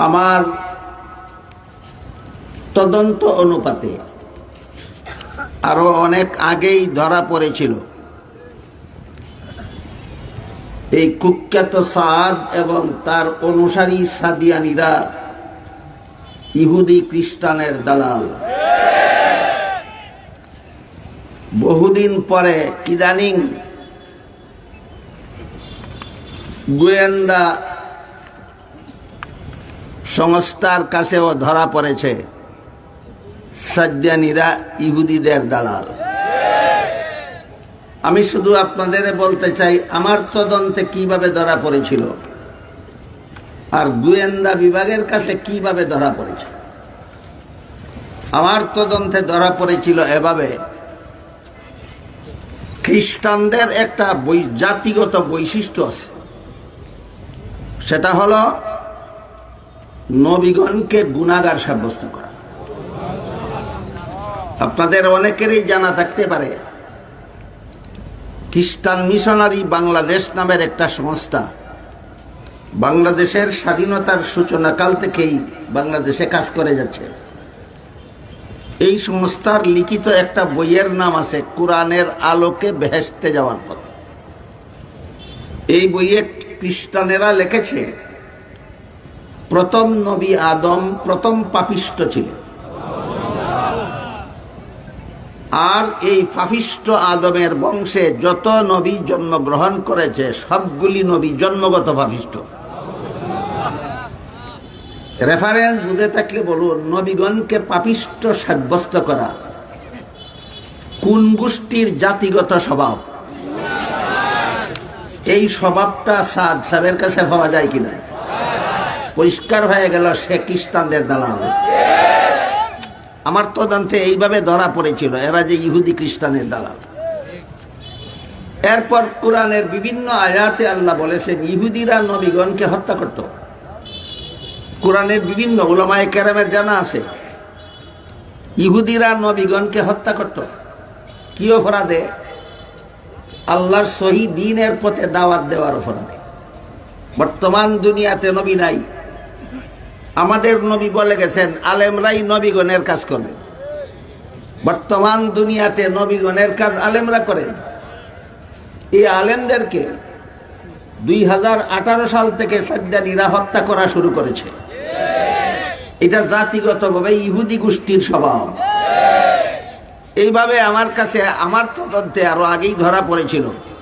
আমার তদন্ত অনুপাতে আরো অনেক আগেই ধরা পড়েছিল এই কুখ্যাত সাদ এবং তার অনুসারী সাদিয়ানিরা ইহুদি খ্রিস্টানের দালাল। বহুদিন পরে ইদানিং গোয়েন্দা সংস্থার কাছেও ধরা পড়েছে সাদিয়ানিরা ইহুদিদের দালাল। আমি শুধু আপনাদের বলতে চাই আমার তদন্তে কিভাবে ধরা পড়েছিল আর গোয়েন্দা বিভাগের কাছে কিভাবে ধরা পড়েছিল। আমার তদন্তে ধরা পড়েছিল এভাবে, খ্রিস্টানদের একটা জাতিগত বৈশিষ্ট্য আছে, সেটা হলো নবীগণকে গুনাহগার সাব্যস্ত করা। আপনাদের অনেকেরই জানা থাকতে পারে খ্রিস্টান মিশনারি বাংলাদেশ নামের একটা সংস্থা বাংলাদেশের স্বাধীনতার সূচনাকাল থেকেই বাংলাদেশে কাজ করে যাচ্ছে। এই সংস্থার লিখিত একটা বইয়ের নাম আছে কোরআনের আলোকে বেহেশতে যাওয়ার পথ। এই বইয়ে খ্রিস্টানেরা লিখেছে প্রথম নবী আদম প্রথম পাপিষ্ঠ ছিল, আর এই পাপিষ্ঠ আদমের বংশে যত নবী জন্মগ্রহণ করেছে সবগুলি নবী জন্মগত পাপিষ্ঠ। রেফারেন্স বুঝে থাকলে বলুন, নবীগণকে পাপিষ্ঠ সাব্যস্ত করা কোন গোষ্ঠীর জাতিগত স্বভাব? এই স্বভাবটা সাদ সাহেবের কাছে পাওয়া যায় কিনা? পরিষ্কার হয়ে গেল সে খ্রিস্টানদের দালাল। আমার তদন্তে এইভাবে ধরা পড়েছিল এরা যে ইহুদি খ্রিস্টানের দালাল। এরপর কোরআনের বিভিন্ন আয়াতে আল্লাহ বলেছেন ইহুদিরা নবীগণকে হত্যা করত। কোরআনের বিভিন্ন উলামায়ে কেরামের জানা আছে ইহুদিরা নবীগণকে হত্যা করত। কি অপরাধে? আল্লাহর সহি দ্বীনের পথে দাওয়াত দেওয়ার অপরাধে। বর্তমান দুনিয়াতে নবী নাই। আমাদের নবী বলে গেছেন আলেমরাই নবীগণের কাজ করবে। বর্তমান দুনিয়াতে নবীগণের কাজ আলেমরা করেন। এই আলেমদেরকে 2018 সাল থেকে সাদ্দানিরা হত্যা করা শুরু করেছে। এটা জাতিগতভাবে ইহুদি গোষ্ঠীর স্বভাব। এইভাবে আমার কাছে আমার তদন্তে আরো আগেই ধরা পড়েছিল